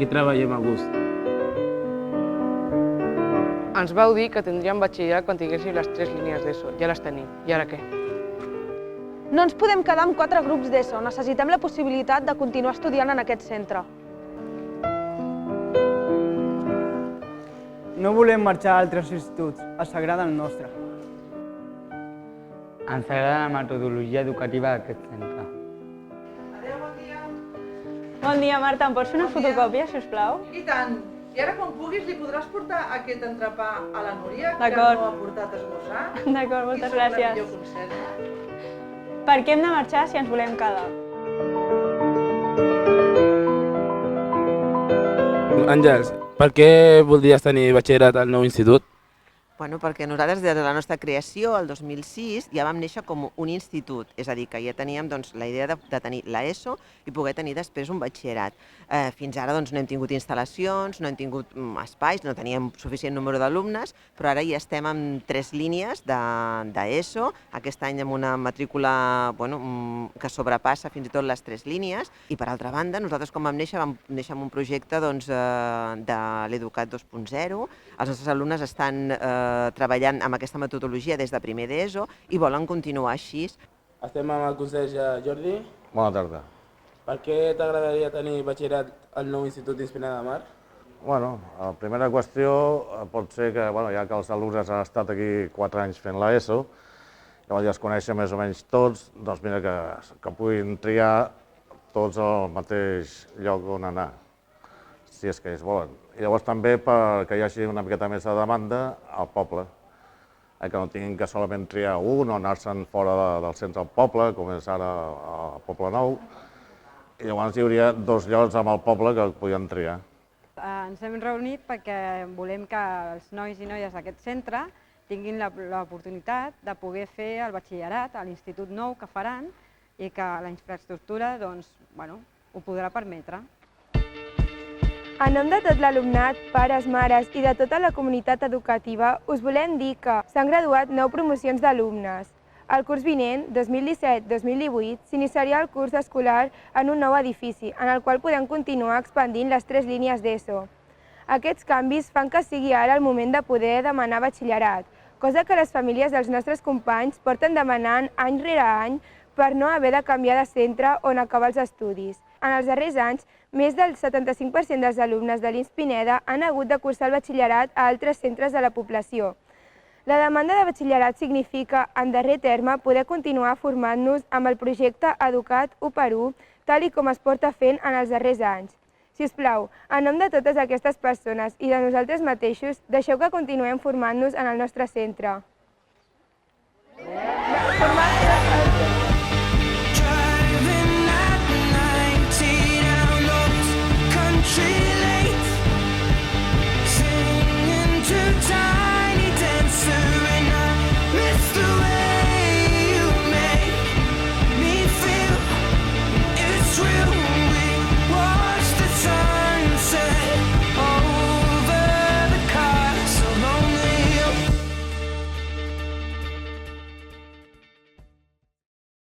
aquí treballem a gust. Ens vau dir que tindríem batxillerat quan tinguéssim les 3 línies d'ESO. Ja les tenim. I ara què? No ens podem quedar amb 4 grups d'ESO. Necessitem la possibilitat de continuar estudiant en aquest centre. No volem marxar a altres instituts. Ens agrada el nostre. Ens agrada la metodologia educativa d'aquest centre. Adéu, bon dia. Bon dia, Marta. Em pots fer una fotocòpia, sisplau? I tant. I ara, quan puguis, li podràs portar aquest entrepà a la Núria, que D'acord. no ha portat esmorzar. D'acord, moltes I serà la gràcies. millor conserva. Per què hem de marxar si ens volem quedar? Àngels, per què voldries tenir batxillerat al nou institut? Bueno, perquè nosaltres des de la nostra creació, el 2006, ja vam néixer com un institut, és a dir, que ja teníem la idea de tenir l'ESO i poder tenir després un batxillerat. Fins ara no hem tingut instal·lacions, no hem tingut espais, no teníem suficient número d'alumnes, però ara ja estem amb 3 línies d'ESO, aquest any amb una matrícula que sobrepassa fins i tot les 3 línies, i per altra banda, nosaltres quan vam néixer amb un projecte de l'Educat 2.0, els nostres alumnes estan treballant amb aquesta metodologia des de primer d'ESO i volen continuar així. Estem amb el conseller Jordi. Bona tarda. Per què t'agradaria tenir batxillerat al nou institut d'Inspirada de Mar? Bueno, la primera qüestió pot ser que, ja que els alumnes han estat aquí 4 anys fent l'ESO, llavors ja es coneixen més o menys tots, doncs mira que puguin triar tots al mateix lloc on anar, si és que ells volen. I llavors també perquè hi hagi una miqueta més de demanda al poble, que no tinguin que solament triar un o anar-se'n fora del centre del poble, com és ara al Poble Nou, i llavors hi hauria 2 llocs amb el poble que podien triar. Ens hem reunit perquè volem que els nois i noies d'aquest centre tinguin l'oportunitat de poder fer el batxillerat a l'institut nou que faran i que la infraestructura ho podrà permetre. En nom de tot l'alumnat, pares, mares i de tota la comunitat educativa, us volem dir que s'han graduat 9 promocions d'alumnes. El curs vinent, 2017-2018, s'iniciarà el curs escolar en un nou edifici, en el qual podem continuar expandint les 3 línies d'ESO. Aquests canvis fan que sigui ara el moment de poder demanar batxillerat, cosa que les famílies dels nostres companys porten demanant any rere any per no haver de canviar de centre on acabar els estudis. En els darrers anys, més del 75% dels alumnes de l'INS Pineda han hagut de cursar el batxillerat a altres centres de la població. La demanda de batxillerat significa, en darrer terme, poder continuar formant-nos amb el projecte Educat 1x1, tal com es porta fent en els darrers anys. Si us plau, en nom de totes aquestes persones i de nosaltres mateixos, deixeu que continuem formant-nos en el nostre centre.